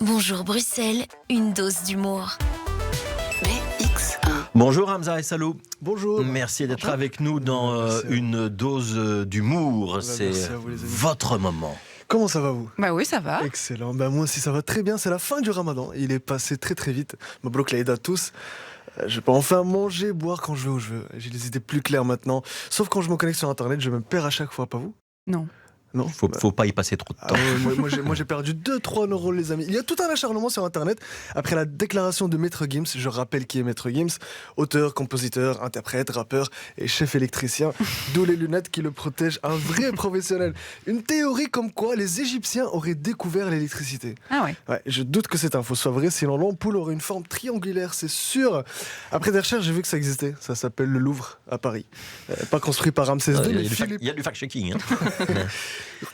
Bonjour Bruxelles, une dose d'humour. BX1. Bonjour Hamza et Salou. Bonjour. Merci d'être avec nous dans une dose d'humour. C'est merci à vous, les amis. votre moment. Comment ça va vous? Bah oui, ça va. Excellent. Moi aussi ça va très bien. C'est la fin du Ramadan. Il est passé très très vite. Mabrouk l'Aïd à tous. Je peux enfin manger, boire quand je veux où je veux. J'ai les idées plus claires maintenant. Sauf quand je me connecte sur Internet, je me perds à chaque fois. Pas vous? Non. Non. Faut pas y passer trop de temps. Moi j'ai perdu 2-3 neurones les amis. Il y a tout un acharnement sur internet après la déclaration de Maître Gims. Je rappelle qui est Maître Gims, auteur, compositeur, interprète, rappeur et chef électricien. D'où les lunettes qui le protègent, un vrai professionnel. Une théorie comme quoi les Égyptiens auraient découvert l'électricité. Ah ouais. Ouais, je doute que cette info soit vraie, sinon l'ampoule aurait une forme triangulaire, c'est sûr. Après des recherches, j'ai vu que ça existait. Ça s'appelle le Louvre à Paris. Pas construit par Ramsès II, mais Philippe. Il y a du fact-checking.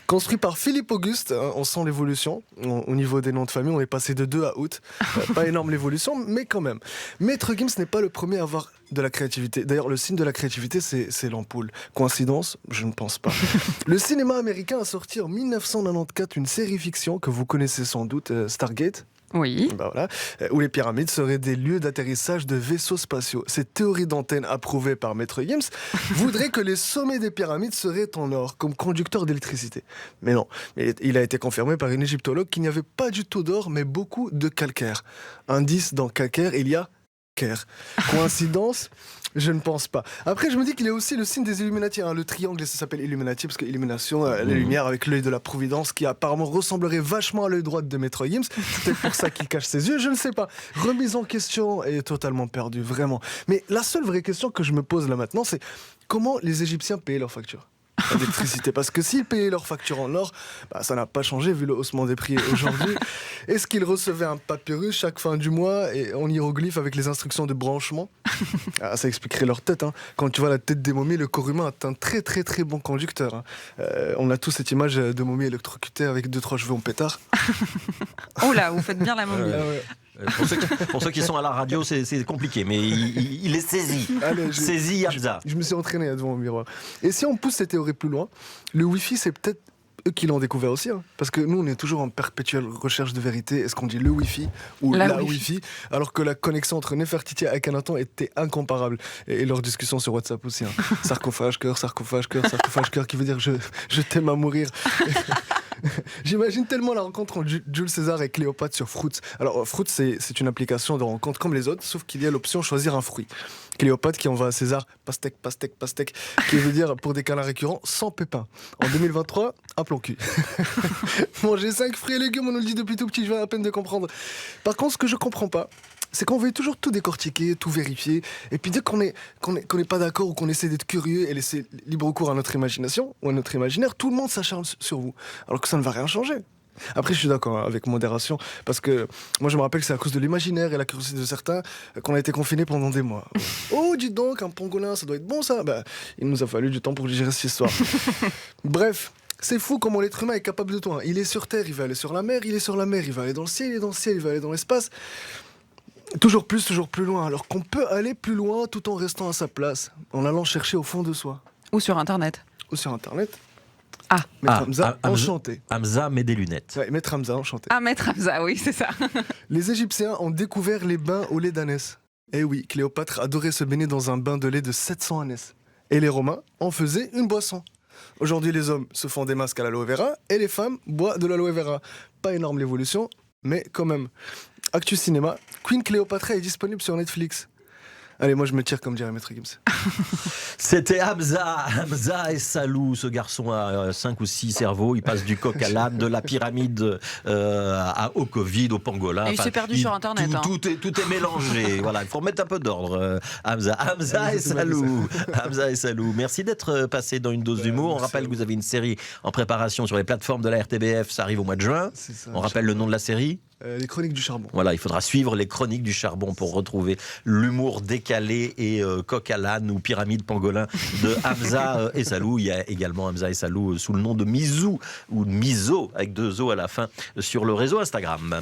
Construit par Philippe Auguste, on sent l'évolution. Au niveau des noms de famille, on est passé de 2 à août. Pas énorme l'évolution, mais quand même. Maître Gims n'est pas le premier à avoir de la créativité. D'ailleurs, le signe de la créativité, c'est l'ampoule. Coïncidence? Je ne pense pas. Le cinéma américain a sorti en 1994 une série fiction que vous connaissez sans doute, Stargate. Oui. Bah voilà, où les pyramides seraient des lieux d'atterrissage de vaisseaux spatiaux. Cette théorie d'antenne approuvée par Maître Gims voudrait que les sommets des pyramides seraient en or, comme conducteurs d'électricité. Mais non, il a été confirmé par une égyptologue qu'il n'y avait pas du tout d'or, mais beaucoup de calcaire. Indice, dans calcaire, il y a Caire. Coïncidence? Je ne pense pas. Après, je me dis qu'il est aussi le signe des Illuminati. Le triangle, ça s'appelle Illuminati, parce que illumination, la lumière avec l'œil de la Providence, qui apparemment ressemblerait vachement à l'œil droit de Maître Gims. C'est peut-être pour ça qu'il cache ses yeux, je ne sais pas. Remise en question est totalement perdue, vraiment. Mais la seule vraie question que je me pose là maintenant, c'est comment les Égyptiens payaient leurs factures d'électricité, parce que s'ils payaient leurs factures en or, ça n'a pas changé vu le haussement des prix aujourd'hui. Est-ce qu'ils recevaient un papyrus chaque fin du mois et en hiéroglyphe avec les instructions de branchement? Ça expliquerait leur tête. Quand tu vois la tête des momies, le corps humain est un très très très bon conducteur. On a tous cette image de momie électrocutée avec 2-3 cheveux en pétard. Oh là, vous faites bien la momie. Pour ceux qui sont à la radio, c'est compliqué, mais il est saisi. Allez, Saisi Hamza. Je me suis entraîné devant mon miroir. Et si on pousse cette théorie plus loin, le Wi-Fi, c'est peut-être eux qui l'ont découvert aussi. Parce que nous, on est toujours en perpétuelle recherche de vérité. Est-ce qu'on dit le Wi-Fi ou la Wi-Fi? Alors que la connexion entre Nefertiti et Akhenaton était incomparable. Et leur discussion sur WhatsApp aussi. Sarcophage, cœur, sarcophage, cœur, sarcophage, cœur, qui veut dire je t'aime à mourir. J'imagine tellement la rencontre entre Jules César et Cléopâtre sur Fruits. Alors Fruits, c'est une application de rencontre comme les autres, sauf qu'il y a l'option choisir un fruit. Cléopâtre qui envoie à César pastèque, pastèque, pastèque, qui veut dire pour des câlins récurrents sans pépins. En 2023, un plan cul. Manger 5 fruits et légumes, on nous le dit depuis tout petit, je viens à peine de comprendre. Par contre, ce que je comprends pas, c'est qu'on veut toujours tout décortiquer, tout vérifier, et puis dès qu'on n'est pas d'accord ou qu'on essaie d'être curieux et laisser libre cours à notre imagination ou à notre imaginaire, tout le monde s'acharne sur vous, alors que ça ne va rien changer. Après, je suis d'accord avec modération, parce que moi je me rappelle que c'est à cause de l'imaginaire et la curiosité de certains qu'on a été confinés pendant des mois. Oh, dis donc, un pangolin, ça doit être bon ça. Il nous a fallu du temps pour digérer cette histoire. Bref. C'est fou comment l'être humain est capable de tout. Il est sur Terre, il va aller sur la mer, il est sur la mer, il va aller dans le ciel, il est dans le ciel, il va aller dans l'espace. Toujours plus loin, alors qu'on peut aller plus loin tout en restant à sa place, en allant chercher au fond de soi. Ou sur Internet. Ou sur Internet. Ah. Maître Hamza, enchanté. Hamza met des lunettes. Ouais, Maître Hamza, enchanté. Ah, Maître Hamza, oui, c'est ça. Les Égyptiens ont découvert les bains au lait d'ânesse. Eh oui, Cléopâtre adorait se baigner dans un bain de lait de 700 ânesse. Et les Romains en faisaient une boisson. Aujourd'hui, les hommes se font des masques à l'aloe vera et les femmes boivent de l'aloe vera. Pas énorme l'évolution, mais quand même. Actu cinéma, Queen Cléopâtre est disponible sur Netflix. Allez, moi je me tire comme dirait Maître Gims. C'était Hamza et Salou. Ce garçon a 5 ou 6 cerveaux. Il passe du coq à l'âne, de la pyramide au Covid, au pangolin. Et il s'est perdu sur Internet. Tout est mélangé. Voilà, il faut remettre un peu d'ordre. Hamza et Salou. Hamza et Salou. Merci d'être passé dans une dose d'humour. On rappelle que vous avez une série en préparation sur les plateformes de la RTBF. Ça arrive au mois de juin. On rappelle le nom de la série. Les Chroniques du Charbon. Voilà, il faudra suivre les Chroniques du Charbon pour retrouver l'humour décalé et coq à l'âne ou pyramide pangolin de Hamza et Salou. Il y a également Hamza et Salou sous le nom de Mizou ou Mizo avec 2 O à la fin sur le réseau Instagram.